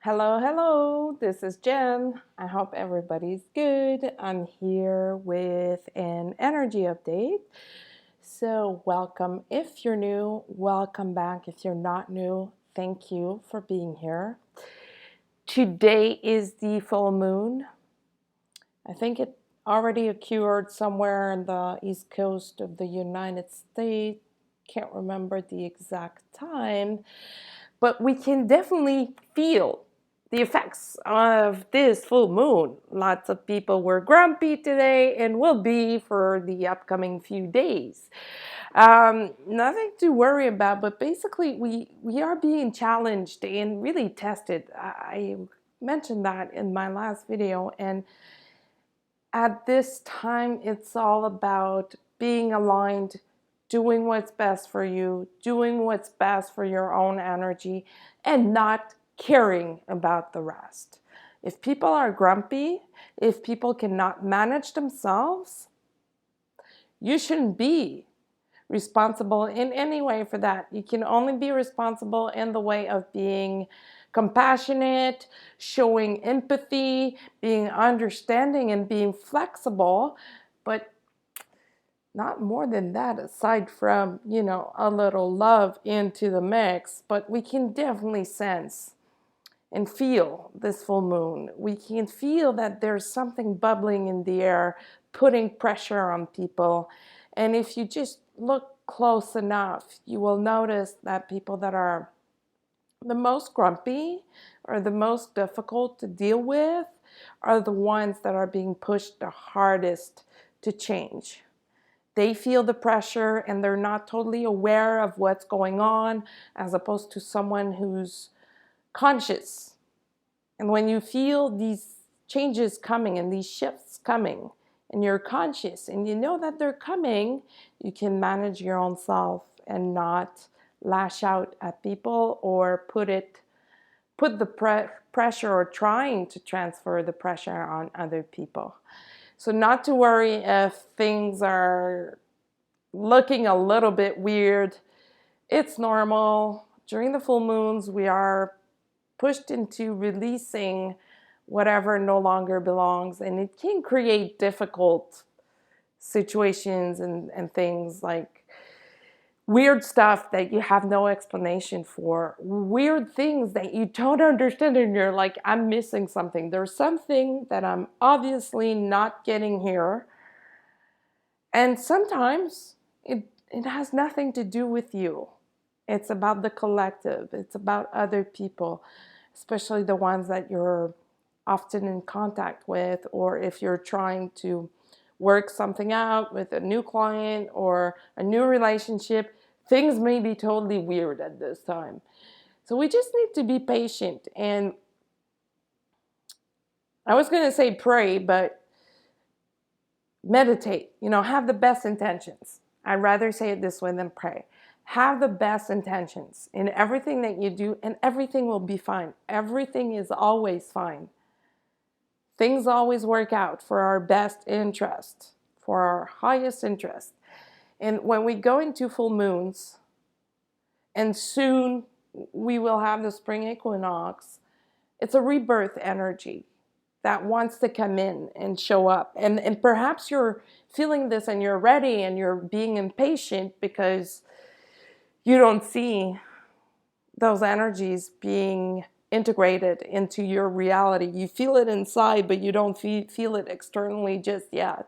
Hello, hello. This is Jen. I hope everybody's good. I'm here with an energy update. So, welcome if you're new. Welcome back if you're not new. Thank you for being here. Today is the full moon. I think it already occurred somewhere in the east coast of the United States. Can't remember the exact time, but we can definitely feel the effects of this full moon. Lots of people were grumpy today and will be for the upcoming few days. Nothing to worry about, but basically we are being challenged and really tested. I mentioned that in my last video, and at this time it's all about being aligned, doing what's best for you, doing what's best for your own energy, and not caring about the rest. If people are grumpy, if people cannot manage themselves, you shouldn't be responsible in any way for that. You can only be responsible in the way of being compassionate, showing empathy, being understanding, and being flexible, but not more than that, aside from, a little love into the mix. But we can definitely sense and feel this full moon. We can feel that there's something bubbling in the air, putting pressure on people. And if you just look close enough, you will notice that people that are the most grumpy or the most difficult to deal with are the ones that are being pushed the hardest to change. They feel the pressure and they're not totally aware of what's going on, as opposed to someone who's conscious. And when you feel these changes coming and these shifts coming, and you're conscious and you know that they're coming, you can manage your own self and not lash out at people or put the pressure or trying to transfer the pressure on other people. So not to worry if things are looking a little bit weird. It's normal. During the full moons, we are pushed into releasing whatever no longer belongs, and it can create difficult situations and things like weird stuff that you have no explanation for, weird things that you don't understand, and you're like, I'm missing something. There's something that I'm obviously not getting here. And sometimes it has nothing to do with you. It's about the collective. It's about other people, especially the ones that you're often in contact with, or if you're trying to work something out with a new client or a new relationship, things may be totally weird at this time. So we just need to be patient. And I was going to say pray, but meditate, have the best intentions. I'd rather say it this way than pray. Have the best intentions in everything that you do, and everything will be fine. Everything is always fine. Things always work out for our best interest, for our highest interest. And when we go into full moons, and soon we will have the spring equinox, it's a rebirth energy that wants to come in and show up. And perhaps you're feeling this and you're ready and you're being impatient because you don't see those energies being integrated into your reality. You feel it inside, but you don't feel it externally just yet.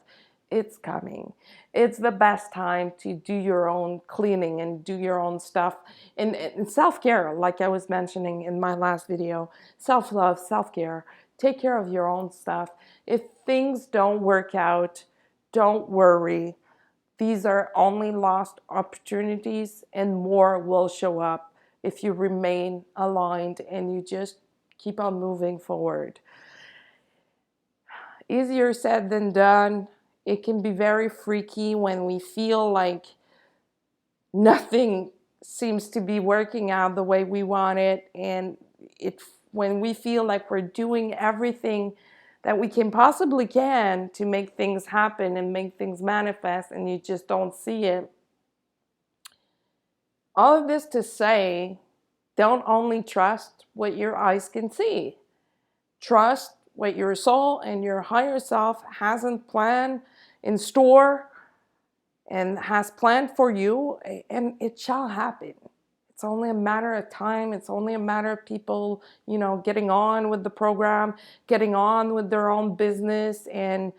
It's coming. It's the best time to do your own cleaning and do your own stuff. And self-care, like I was mentioning in my last video, self-love, self-care. Take care of your own stuff. If things don't work out, don't worry. These are only lost opportunities, and more will show up if you remain aligned and you just keep on moving forward. Easier said than done. It can be very freaky when we feel like nothing seems to be working out the way we want it, and when we feel like we're doing everything that we can to make things happen and make things manifest, and you just don't see it. All of this to say, Don't only trust what your eyes can see. Trust what your soul and your higher self has in plan, in store, and has planned for you, and it shall happen. It's only a matter of time. It's only a matter of people, getting on with the program, getting on with their own business and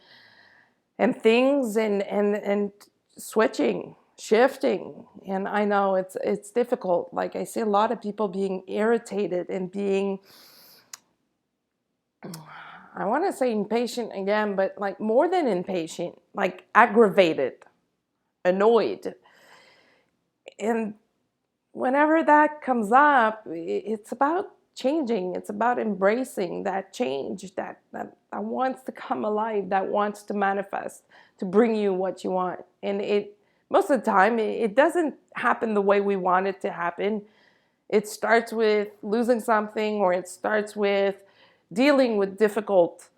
things and switching, shifting. And I know it's difficult. Like, I see a lot of people being irritated and being, I want to say impatient again, but like more than impatient, like aggravated, annoyed. And whenever that comes up, it's about changing. It's about embracing that change that wants to come alive, that wants to manifest, to bring you what you want. And it most of the time, it doesn't happen the way we want it to happen. It starts with losing something, or it starts with dealing with difficult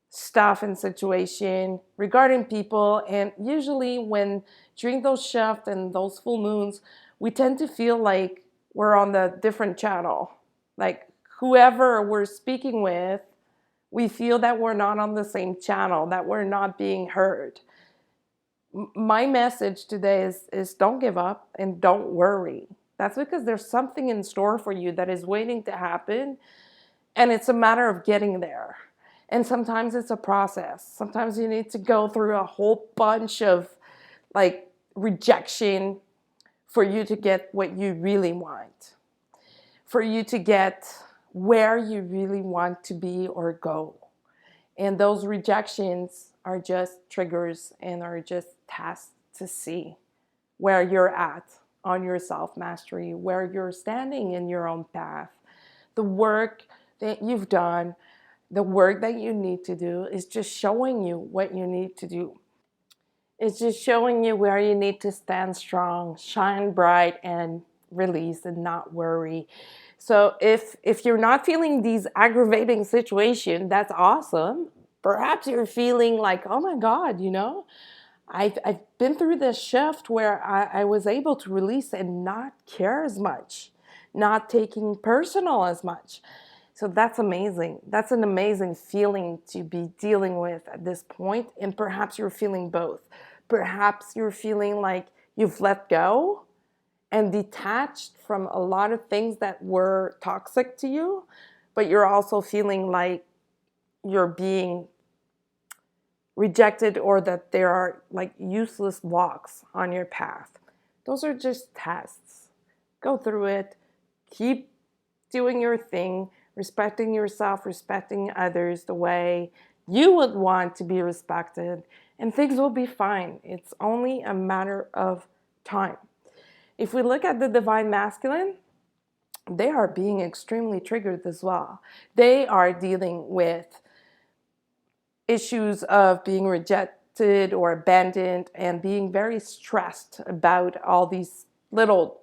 stuff and situation regarding people. And usually when during those shifts and those full moons, we tend to feel like we're on the different channel. Like whoever we're speaking with, we feel that we're not on the same channel, that we're not being heard. My message today is don't give up and don't worry. That's because there's something in store for you that is waiting to happen, and it's a matter of getting there. And sometimes it's a process. Sometimes you need to go through a whole bunch of like rejection for you to get what you really want, for you to get where you really want to be or go. And those rejections are just triggers and are just tests to see where you're at on your self-mastery, where you're standing in your own path. The work that you've done, the work that you need to do is just showing you what you need to do. It's just showing you where you need to stand strong, shine bright, and release and not worry. So if you're not feeling these aggravating situations, that's awesome. Perhaps you're feeling like, oh my God, I've been through this shift where I was able to release and not care as much, not taking personal as much. So that's amazing. That's an amazing feeling to be dealing with at this point. And perhaps you're feeling both. Perhaps you're feeling like you've let go and detached from a lot of things that were toxic to you, but you're also feeling like you're being rejected, or that there are like useless blocks on your path. Those are just tests. Go through it. Keep doing your thing, respecting yourself, respecting others the way you would want to be respected, and things will be fine. It's only a matter of time. If we look at the divine masculine, they are being extremely triggered as well. They are dealing with issues of being rejected or abandoned and being very stressed about all these little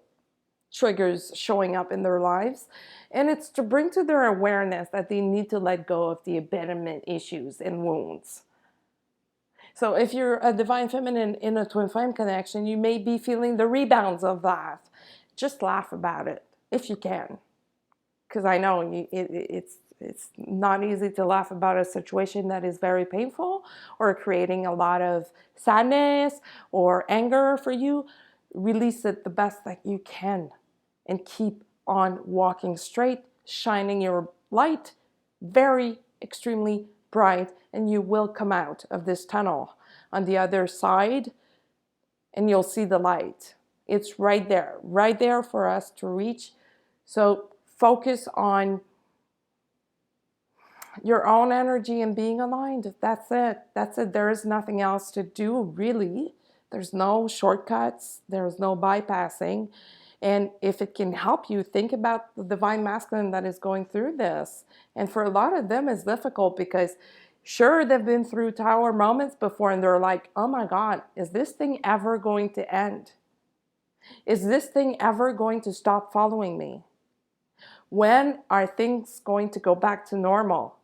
triggers showing up in their lives. And it's to bring to their awareness that they need to let go of the abandonment issues and wounds. So if you're a divine feminine in a twin flame connection, you may be feeling the rebounds of that. Just laugh about it if you can. Because I know it's not easy to laugh about a situation that is very painful or creating a lot of sadness or anger for you. Release it the best that you can and keep on walking straight, shining your light very extremely bright, and you will come out of this tunnel on the other side and you'll see the light. It's right there for us to reach. So focus on your own energy and being aligned. That's it. There is nothing else to do, really. There's no shortcuts. There's no bypassing. And if it can help you, think about the divine masculine that is going through this. And for a lot of them, it's difficult because sure, they've been through tower moments before and they're like, oh my God, is this thing ever going to end? Is this thing ever going to stop following me? When are things going to go back to normal?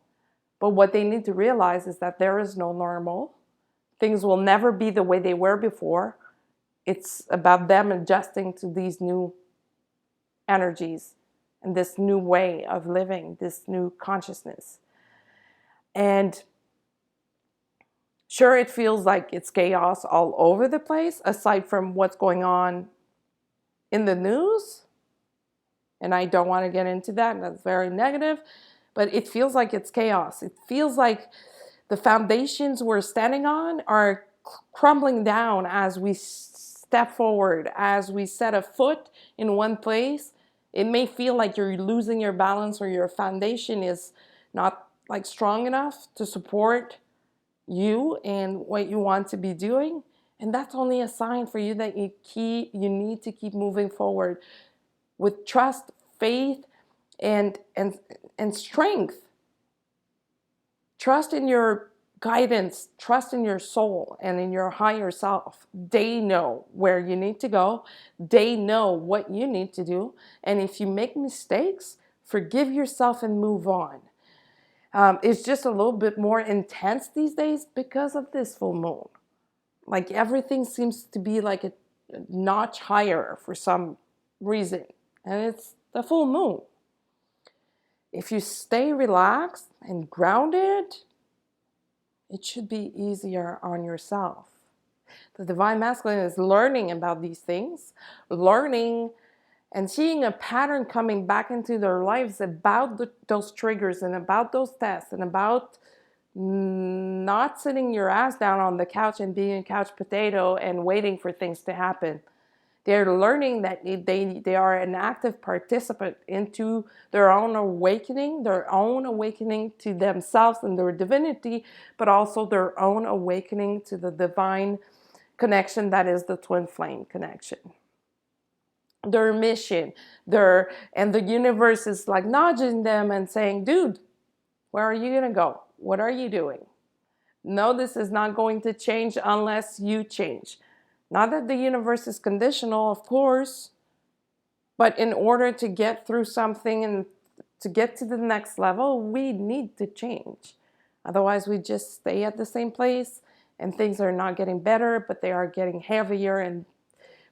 But what they need to realize is that there is no normal. Things will never be the way they were before. It's about them adjusting to these new energies and this new way of living, this new consciousness. And sure, it feels like it's chaos all over the place, aside from what's going on in the news. And I don't want to get into that, and that's very negative. But it feels like it's chaos. It feels like the foundations we're standing on are crumbling down as we step forward, as we set a foot in one place. It may feel like you're losing your balance, or your foundation is not like strong enough to support you and what you want to be doing. And that's only a sign for you that you need to keep moving forward with trust, faith, and strength. Trust in your guidance, trust in your soul and in your higher self. They know where you need to go. They know what you need to do. And if you make mistakes, forgive yourself and move on. It's just a little bit more intense these days because of this full moon. Like everything seems to be like a notch higher for some reason. And it's the full moon. If you stay relaxed and grounded, it should be easier on yourself. The Divine Masculine is learning about these things, learning and seeing a pattern coming back into their lives about those triggers and about those tests and about not sitting your ass down on the couch and being a couch potato and waiting for things to happen. They're learning that they are an active participant into their own awakening to themselves and their divinity, but also their own awakening to the divine connection that is the twin flame connection. Their mission, and the universe is like nudging them and saying, dude, where are you gonna go? What are you doing? No, this is not going to change unless you change. Not that the universe is conditional, of course, but in order to get through something and to get to the next level, we need to change. Otherwise, we just stay at the same place and things are not getting better, but they are getting heavier and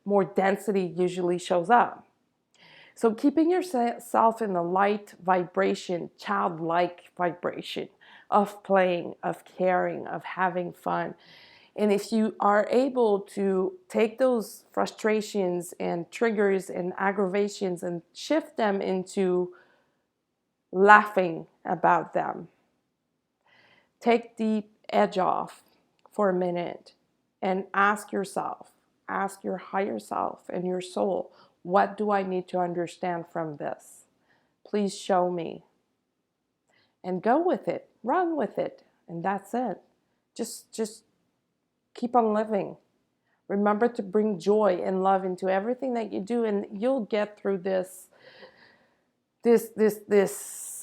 more density usually shows up. So keeping yourself in the light vibration, childlike vibration of playing, of caring, of having fun. And if you are able to take those frustrations and triggers and aggravations and shift them into laughing about them, take the edge off for a minute and ask yourself, ask your higher self and your soul, what do I need to understand from this? Please show me. And go with it, run with it, and that's it. Just keep on living. Remember to bring joy and love into everything that you do, and you'll get through this.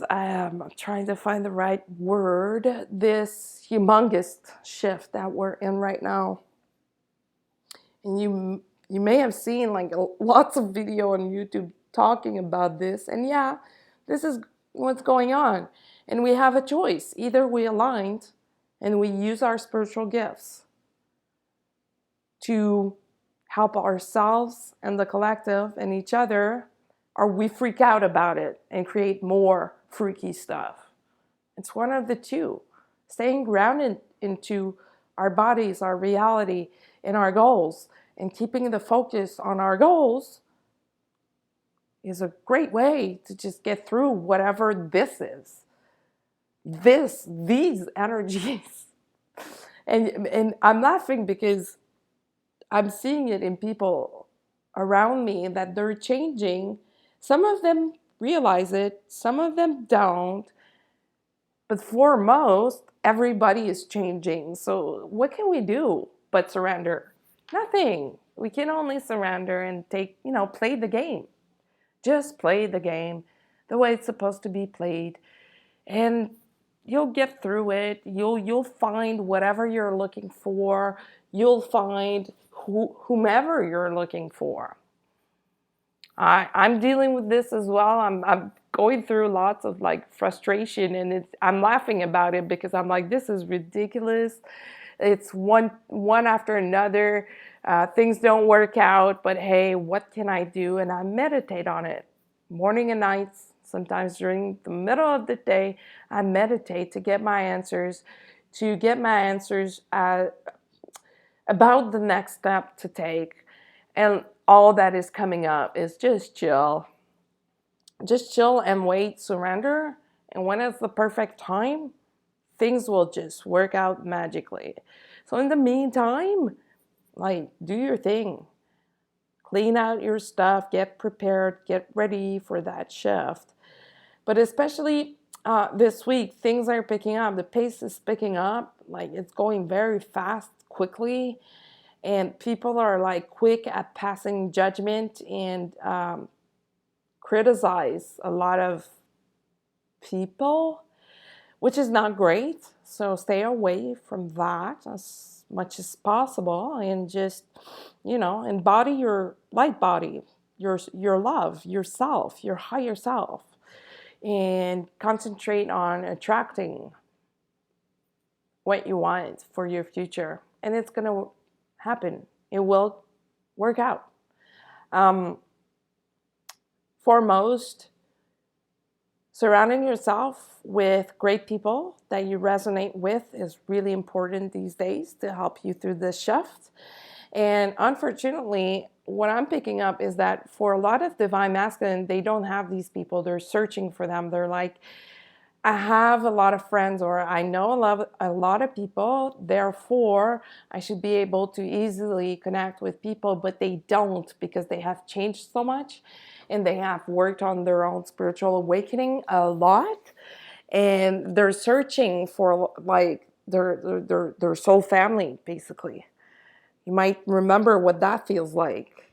I'm trying to find the right word. This humongous shift that we're in right now. And you may have seen like lots of video on YouTube talking about this. And yeah, this is what's going on. And we have a choice. Either we aligned and we use our spiritual gifts to help ourselves and the collective and each other, or we freak out about it and create more freaky stuff. It's one of the two. Staying grounded into our bodies, our reality, and our goals, and keeping the focus on our goals is a great way to just get through whatever this is. These energies. And I'm laughing because I'm seeing it in people around me that they're changing. Some of them realize it, some of them don't. But for most, everybody is changing. So what can we do but surrender? Nothing. We can only surrender and play the game. Just play the game the way it's supposed to be played. And you'll get through it. You'll find whatever you're looking for. You'll find whomever you're looking for. I'm dealing with this as well. I'm going through lots of frustration, and I'm laughing about it because I'm like, this is ridiculous. It's one after another. Things don't work out, but hey, what can I do? And I meditate on it. morning and nights, sometimes during the middle of the day. I meditate to get my answers, about the next step to take. And all that is coming up is just chill. Just chill and wait, surrender. And when it's the perfect time, things will just work out magically. So in the meantime, like, do your thing. Clean out your stuff, get prepared, get ready for that shift. But especially this week, things are picking up. The pace is picking up. Like, it's going very fast, quickly. And people are like quick at passing judgment and criticize a lot of people, which is not great. So stay away from that as much as possible and just, embody your light body, your love, yourself, your higher self, and concentrate on attracting what you want for your future. And it's going to happen. It will work out. Foremost, surrounding yourself with great people that you resonate with is really important these days to help you through this shift. And unfortunately, what I'm picking up is that for a lot of divine masculine, they don't have these people. They're searching for them. They're like, I have a lot of friends, or I know a lot of people, therefore I should be able to easily connect with people, but they don't, because they have changed so much and they have worked on their own spiritual awakening a lot, and they're searching for like their soul family, basically. You might remember what that feels like.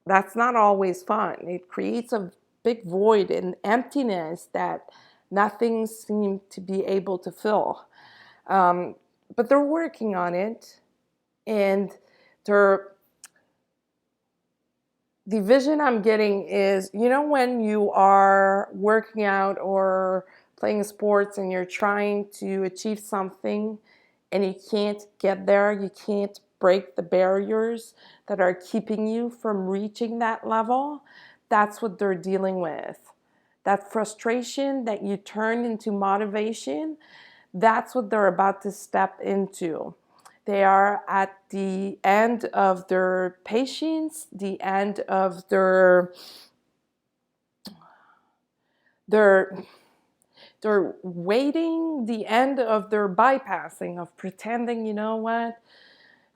That's not always fun. It creates a big void and emptiness that nothing seems to be able to fill. But they're working on it, and the vision I'm getting is, when you are working out or playing sports and you're trying to achieve something and you can't get there, you can't break the barriers that are keeping you from reaching that level. That's what they're dealing with. That frustration that you turn into motivation, that's what they're about to step into. They are at the end of their patience, the end of they're waiting, the end of their bypassing, of pretending,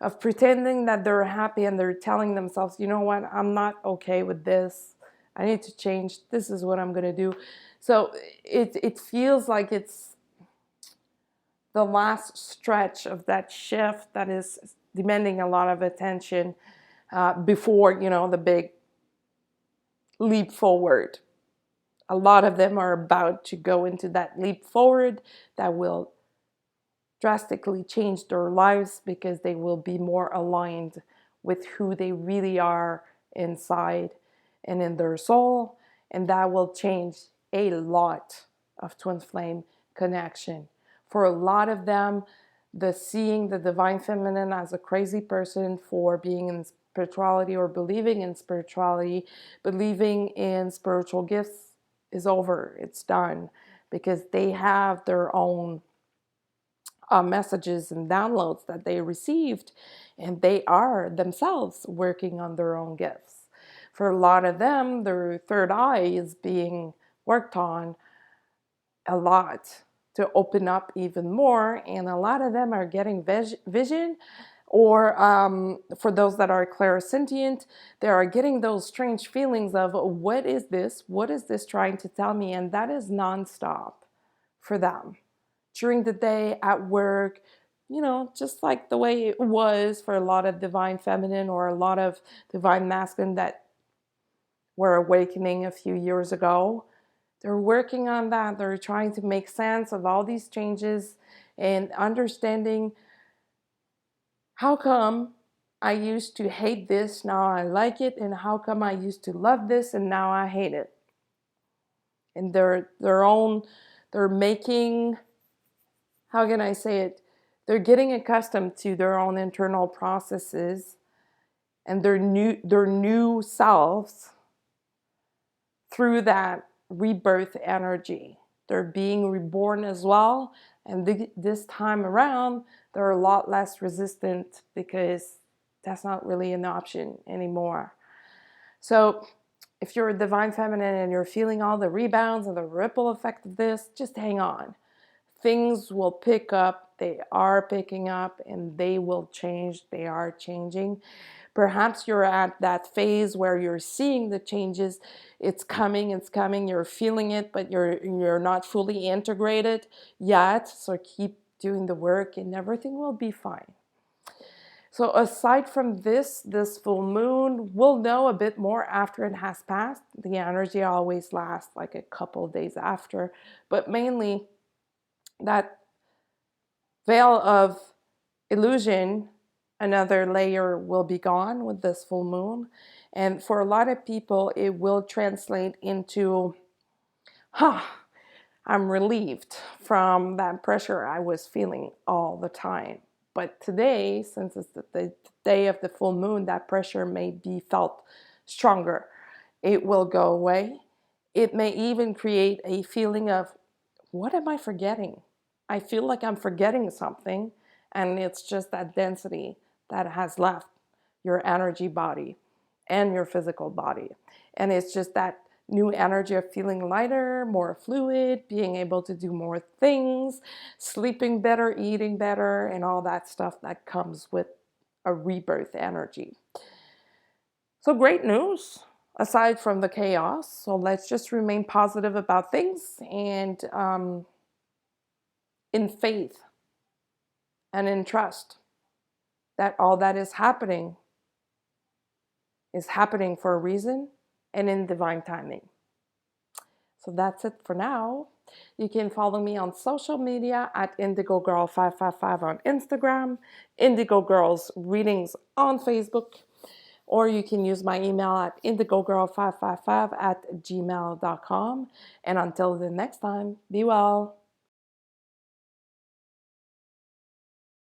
of pretending that they're happy, and they're telling themselves, I'm not okay with this. I need to change. This is what I'm going to do. So it feels like it's the last stretch of that shift that is demanding a lot of attention before, the big leap forward. A lot of them are about to go into that leap forward that will drastically change their lives, because they will be more aligned with who they really are inside and in their soul. And that will change a lot of twin flame connection. For a lot of them, seeing the divine feminine as a crazy person for being in spirituality or believing in spirituality, believing in spiritual gifts is over. It's done, because they have their own messages and downloads that they received, and they are themselves working on their own gifts. For a lot of them, their third eye is being worked on a lot to open up even more, and a lot of them are getting vision, or for those that are clairsentient, they are getting those strange feelings of, what is this? What is this trying to tell me? And that is nonstop for them. During the day, at work, just like the way it was for a lot of divine feminine or a lot of divine masculine that were awakening a few years ago. They're working on that. They're trying to make sense of all these changes and understanding, how come I used to hate this, now I like it, and how come I used to love this and now I hate it. And they're making, how can I say it? They're getting accustomed to their own internal processes and their new selves through that rebirth energy. They're being reborn as well. And this time around, they're a lot less resistant because that's not really an option anymore. So if you're a divine feminine and you're feeling all the rebounds and the ripple effect of this, just hang on. Things will pick up. They are picking up, and they will change. They are changing. Perhaps you're at that phase where you're seeing the changes. It's coming, you're feeling it, but you're not fully integrated yet. So keep doing the work and everything will be fine. So aside from this full moon, we'll know a bit more after it has passed. The energy always lasts like a couple of days after, but mainly that veil of illusion, another layer will be gone with this full moon. And for a lot of people, it will translate into, I'm relieved from that pressure I was feeling all the time. But today, since it's the day of the full moon, that pressure may be felt stronger. It will go away. It may even create a feeling of, what am I forgetting? I feel like I'm forgetting something, and it's just that density that has left your energy body and your physical body. And it's just that new energy of feeling lighter, more fluid, being able to do more things, sleeping better, eating better, and all that stuff that comes with a rebirth energy. So great news aside from the chaos. So let's just remain positive about things and in faith and in trust that all that is happening for a reason and in divine timing. So that's it for now. You can follow me on social media at IndigoGirl555 on Instagram, Indigo Girls Readings on Facebook, or you can use my email at indigogirl555 at gmail.com. And until the next time, be well.